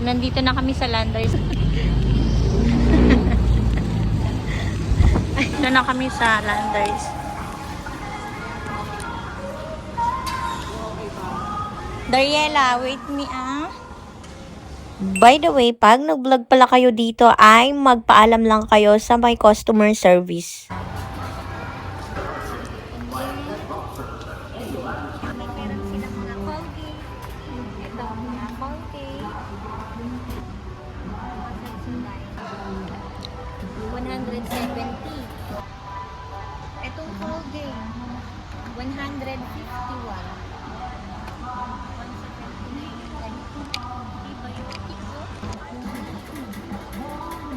nandito na kami sa Landers. Ay, ito na kami sa Landers. Dariela, wait me ah. By the way, pag nag-vlog pala kayo dito ay magpaalam lang kayo sa may customer service. Meron silang mga Colgate. Ito, mga Colgate. 170. Itong Colgate, 151.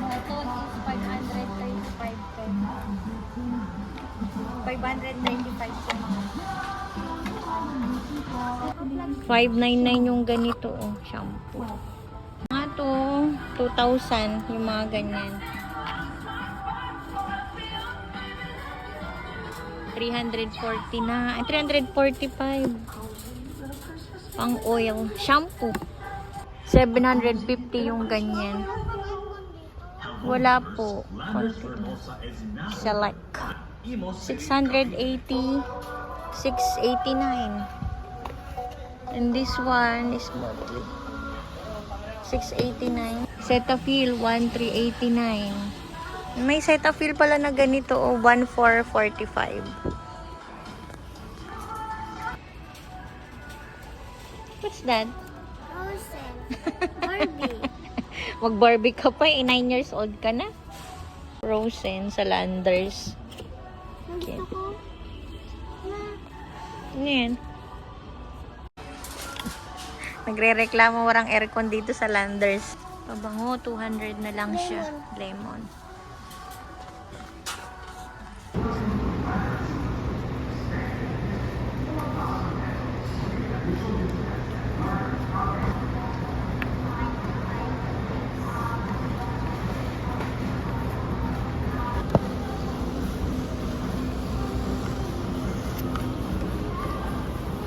Ito is 535 po mga. 599 yung ganito oh, shampoo. Mga to, 2,000 yung mga ganyan. 340 na, 345. Pang oil, shampoo. 750 yung ganyan. Wala po. Select. 680, 689. And this one is monthly. 689. Cetaphil, 1,389. May Cetaphil pala na ganito, oh, 1,445. What's that? Frozen. Barbie. Mag-Barbie ka pa, 9 years old ka na. Frozen sa Landers. Okay. Gusto ko. Ano yan? Nagre-reklamo warang aircon dito sa Landers. Pabango, 200 na lang siya. Lemon.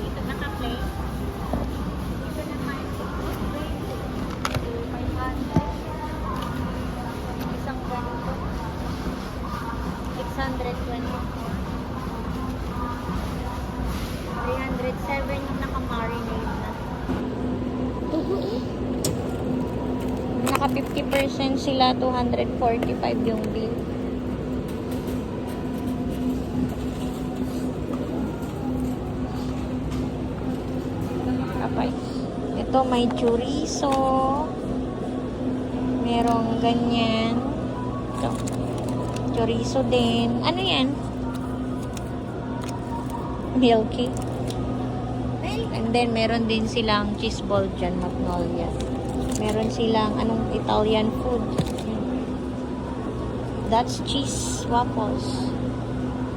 Dito naka-play. Dito naman. 500. Isang ganito. 624. 307 yung naka-marinate na. Naka 50% sila, 245 yung bill. Kapay. Ito may chorizo. Merong ganyan. Ito. Chorizo din. Ano yan? Milky. And then, meron din silang cheese ball dyan, Magnolia. Meron silang, anong Italian food. That's cheese waffles.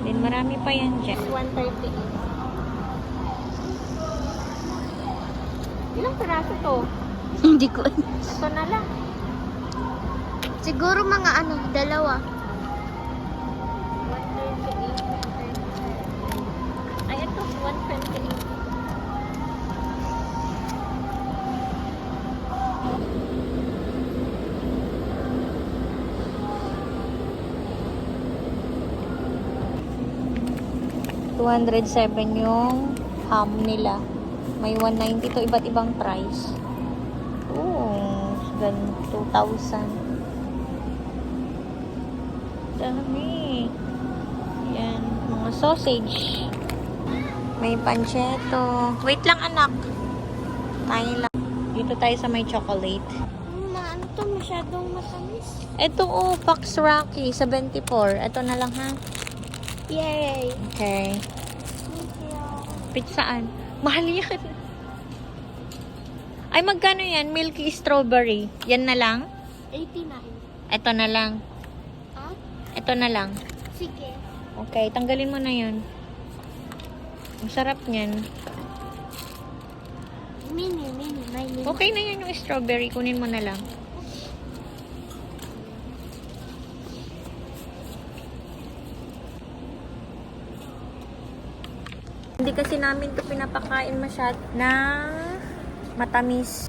Then, marami pa yan dyan. 138. Ilang piraso to? Hindi ko. Ito na lang. Siguro mga ano, dalawa. 138. Ay, ito, 128. $207 yung ham nila. May 190 to, iba't ibang price. Oh, 2,000. Dami. Yan, mga sausage. May pancetto. Wait lang anak. Tayo lang. Dito tayo sa may chocolate. Ano to, masyadong matamis. Ito oh, Pax Rocky, 74. Ito na lang ha. Yay! Okay. Thank you. Pizzaan. Mahal yan. Ay, magkano yan? Milky strawberry. Yan na lang? 89. Ito na lang. Ha? Ito na lang. Sige. Okay, tanggalin mo na yun. Ang sarap niyan. Mini. May mini. Okay na yan yung strawberry. Kunin mo na lang. Hindi kasi namin ito pinapakain masyad na matamis.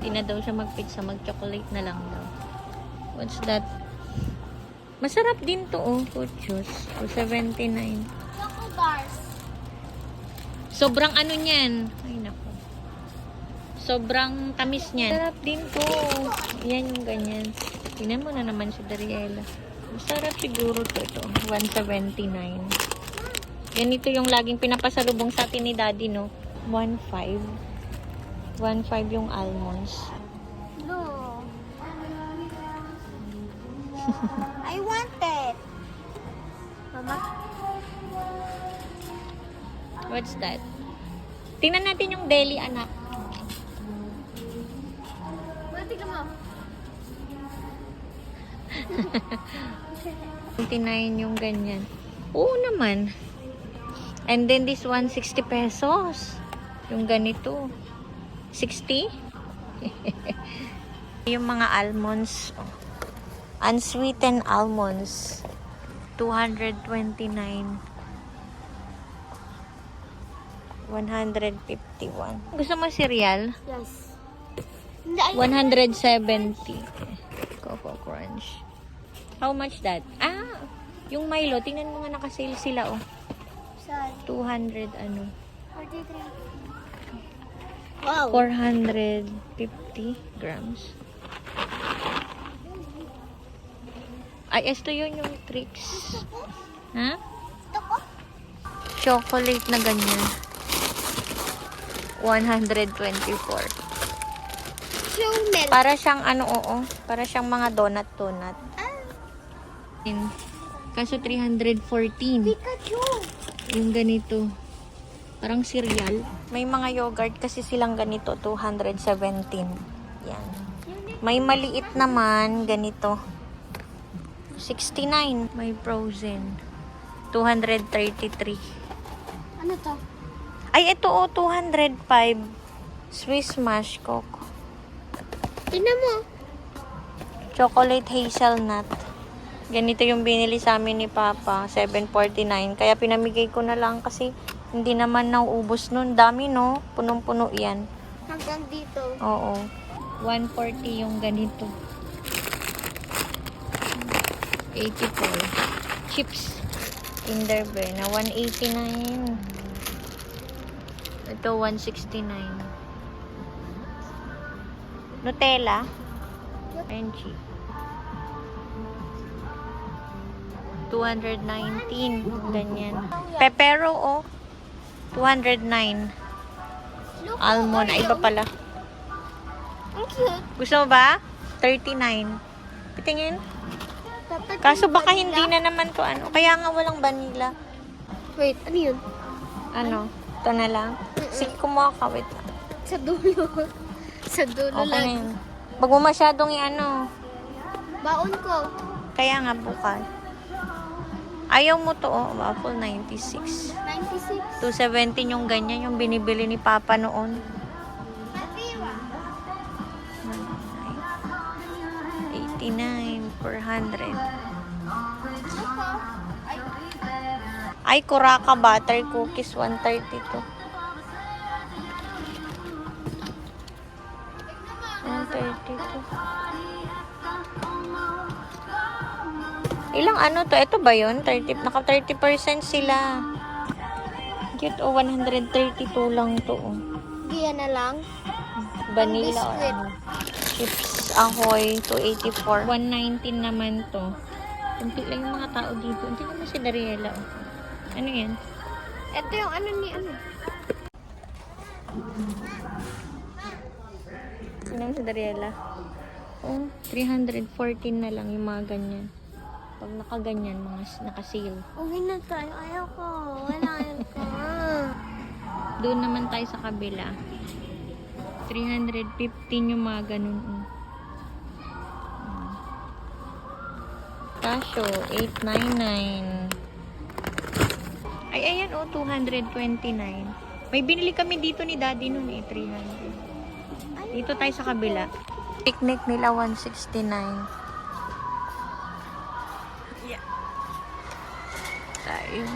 Hindi na daw siya mag-pizza, mag-chocolate na lang daw. What's that? Masarap din to, oh. Kuchos. 279. Choco bars. Sobrang ano niyan. Ay, naku. Sobrang tamis niyan. Sarap din to. Yan yung ganyan. Tingnan mo na naman si Dariela. Masarap siguro to ito. 179. Ganito yung laging pinapasalubong sa atin ni Daddy, no? 1.5. 1.5 yung almonds. No. I want it. Mama. What's that? Tingnan natin yung deli, anak. Tingnan mo. 29 yung ganyan. Oo naman. And then this one, 60 pesos. Yung ganito. 60? Yung mga almonds. Oh. Unsweetened almonds. 229. 151. Gusto mo cereal? Yes. 170. Coco Crunch. How much that? Ah, yung Milo. Tingnan mo nga nakasale sila, oh. Saan? 200, ano. 43. Wow. 450 grams. Ay, esto yun yung tricks. Ha? Ito ko? Chocolate na ganyan. 124. Show milk. Para siyang ano, oo. Para siyang mga donut. Kaso 314. Pikachu. Yung ganito. Parang cereal. May mga yogurt kasi silang ganito. 217. Yan. May maliit naman. Ganito. 69. May frozen. 233. Ano to? Ay, ito oh. 205. Swiss Mash Coco. Tingnan mo. Chocolate hazelnut. Ganito yung binili sa amin ni Papa. 749. Kaya pinamigay ko na lang kasi hindi naman nauubos nun. Dami, no? Punong-puno yan. Hanggang dito. Oo. 140 yung ganito. 84. Chips. Kinder Bueno na 189. Ito 169. Nutella. Crunchy. 219. Ganyan. Pepero, oh. 209. Look, Almond. Ay, iba pala. ang cute. Gusto mo ba? 39. Pitingin. Dapat Kaso yung baka vanilla. hindi na naman to ano. Kaya nga walang vanilla. Wait, ano yun? Ano? Ito na lang. Sige, kumuha ka. Wait lang. Sa dulo. Sa dulo Okay na lang. yun. Wag mo masyadong i-ano. Baon ko. Kaya nga bukas. Ayaw mo to, oh. Waffle 96. 96. 217 yung ganyan, yung binibili ni Papa noon. 89 per 100. Ay, Kuraka butter cookies 132. 132. Ilang ano to? Ito ba yun? 30, naka 30% sila. Cute, oh, 132 lang to. Oh. Giyan na lang. Vanilla or Biscuit. ano. Chips Ahoy, 284. 119 naman to. Kunti lang yung mga tao dito. Hindi naman si Dariela. Oh. Ano yan? Ito yung ano ni ano. Ano si Dariela? Oh, 314 na lang yung mga ganyan. Pag nakaganyan, mga naka-sale. Uwi na tayo. Ayaw ko. Wala ko. Doon naman tayo sa kabila. 315 yung mga ganun. Casio, 899. Ay, ayan oh, 229. May binili kami dito ni Daddy noon eh, 300. Dito tayo sa kabila. Picnic nila, 169. Yeah. Tayo.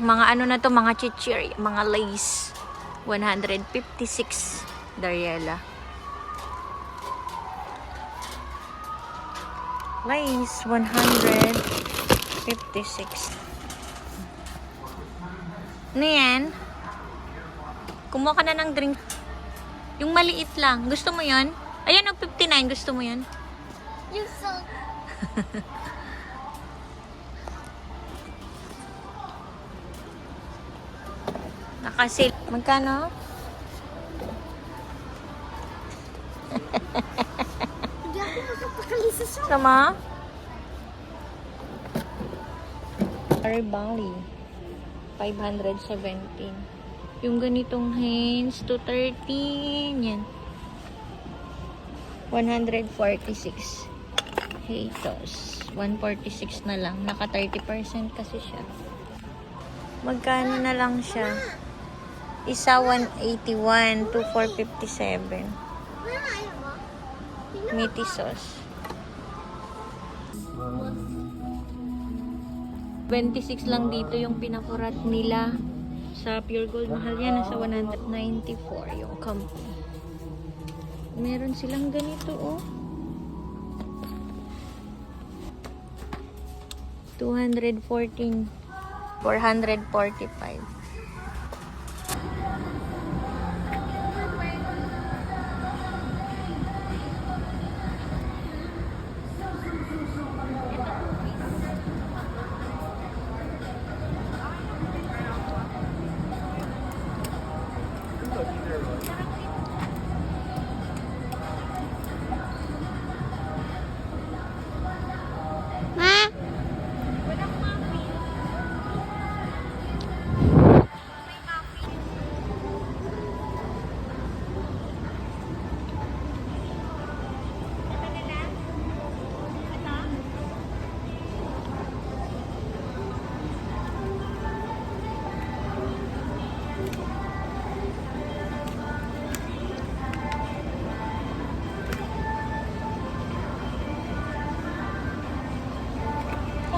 Mga ano na to, mga chichir, mga lace. 156. Dariela. Lace, 156. Ano yan? Kumuha ka na ng drink. Yung maliit lang. Gusto mo yan? Ayan, 59. Gusto mo yan? You suck. Nakasil. Magkano? Hindi ako makapakali sa shop. Sama? Bali. 517. Yung ganitong hands, 213. Yan. 146. Hatos. 146 na lang. Naka 30% kasi siya. Magkano na lang siya? Isa 181 to 457. Mama, ayaw mo? Meaty sauce. 26 lang dito yung pinakurat nila. Sa Pure Gold, mahal yan. Nasa 194 yung company. Meron silang ganito, oh. 214. 445. Ma?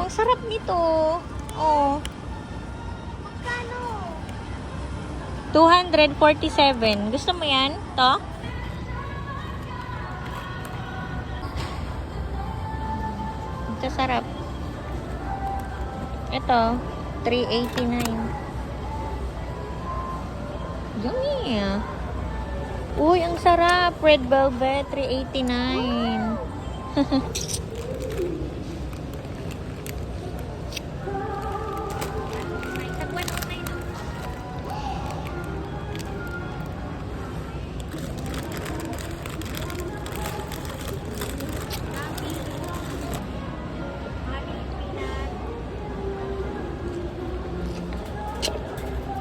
Ang sarap nito. Oh. Magkano? 247. Gusto mo yan? To? Ito sarap. Ito, 389. Yummy. Uy, ang sarap. Red velvet, 389.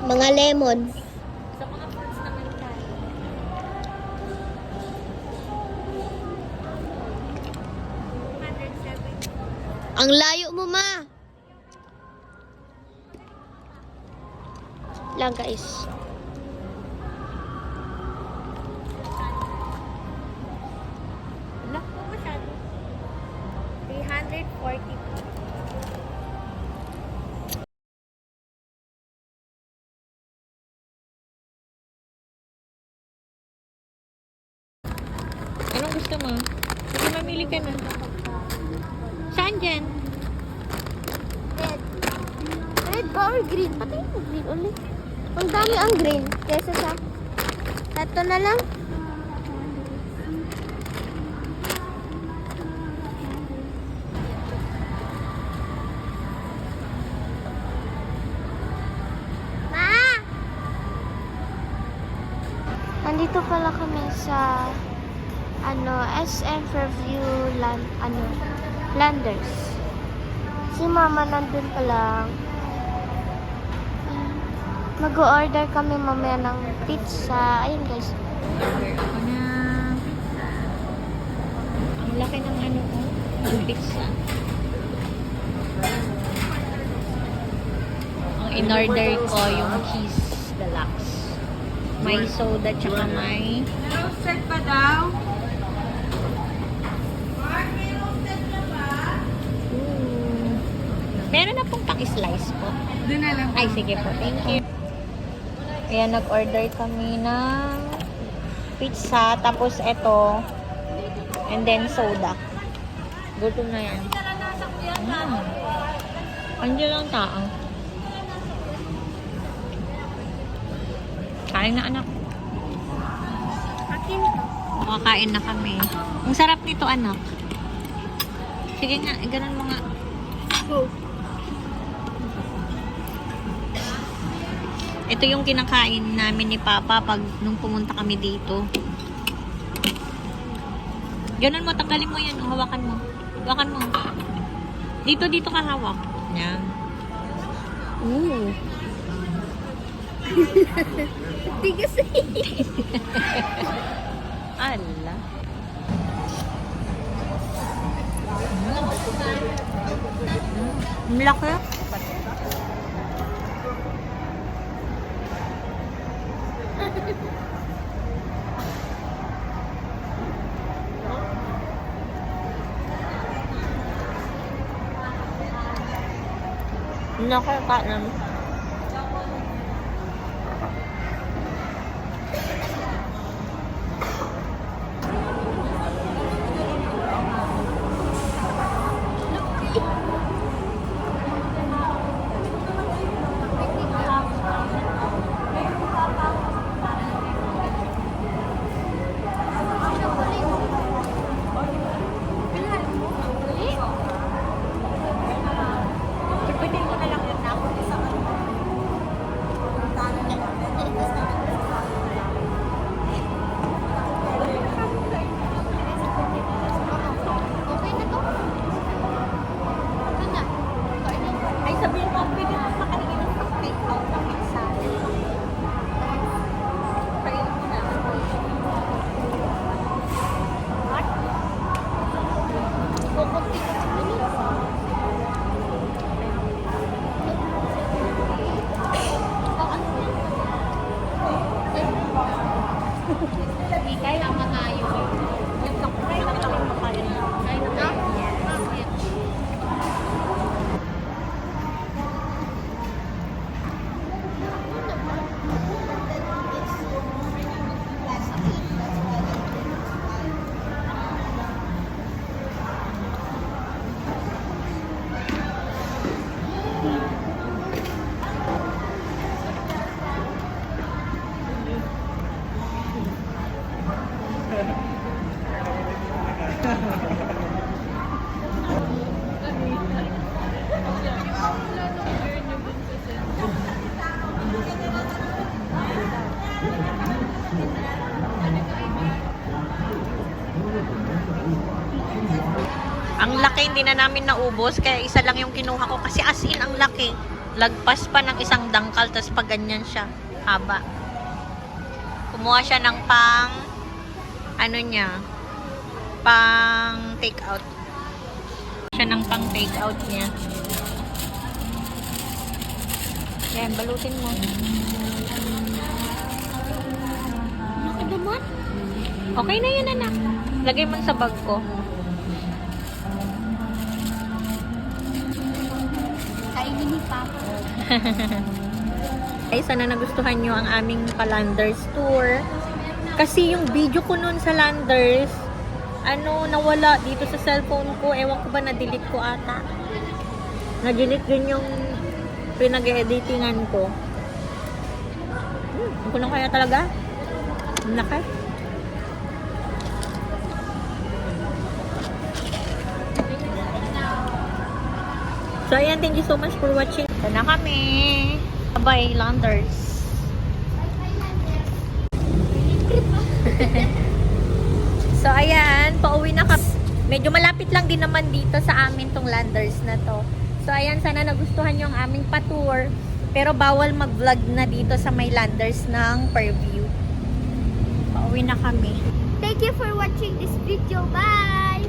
Mga lemon. Sa mga fruits naman tayo. Ang layo mo, ma. Lang, guys. Wala po masyado. 340. Anong gusto mo? Sige, mamili ka na. Saan dyan? Red. Red ba or green? Pati yung green ulit. Ang dami ang green. Kesa sa... Ito na lang. Ma! Nandito pala kami sa SM Fairview Landers. Si mama nandun pa lang. Mag-order kami mamaya ng pizza. Ayun guys. Order ako ng pizza. Ang laki ng ano ko, ng pizza. Ang in-order ko yung cheese deluxe. May soda tsaka may... Roasted pa daw? Meron na pong paki-slice po. Doon na lang. Ay, sige po. Thank you. Ayan, nag-order kami ng pizza. Tapos ito. And then soda. Gutom na yan. Andiyan lang tao. Kain na anak. Akin to. Makakain na kami. Ang sarap nito anak. Sige nga, ganun mo nga. Go. Ito yung kinakain namin ni Papa pag nung pumunta kami dito. Ganun mo, tanggalin mo yan. Hawakan mo. Hawakan mo. Dito ka hawak. Yan. Ooh. Tigas Ala. Ang laki. Nakakain. Okay na to? Ano na? Kain na. Ay, sabihin mo, pwede mo makaligin ng take out ng pizza. Kainin mo na. What? Kukunti ko sa minutes. Hindi kaya makayo. Kain na lang makain. Kain na tayo? Ang laki, hindi na namin naubos, kaya isa lang yung kinuha ko kasi as in ang laki. Lagpas pa ng isang dangkal, tapos pag ganyan siya, haba. Kumuha siya ng pang, ano niya, pang take out. Siya ng pang take out niya. Yan, balutin mo. Nakadaman? Okay na yan, anak. Lagay mo sa bag ko. Kainin ni Papa. Ay, sana nagustuhan nyo ang aming pa-Landers tour. Kasi yung video ko nun sa Landers, nawala dito sa cellphone ko. Ewan ko ba, na-delete ko ata. Na-delete yun yung pinag-editingan ko. Ang kulang kaya talaga? Ang laki. So, ayan, thank you so much for watching. Ito na kami. Bye, Landers. So, ayan, pauwi na kami. Medyo malapit lang din naman dito sa amin tong Landers na to. So, ayan, sana nagustuhan nyo ang aming pa-tour. Pero bawal mag-vlog na dito sa may Landers ng Fairview. Pauwi na kami. Thank you for watching this video. Bye!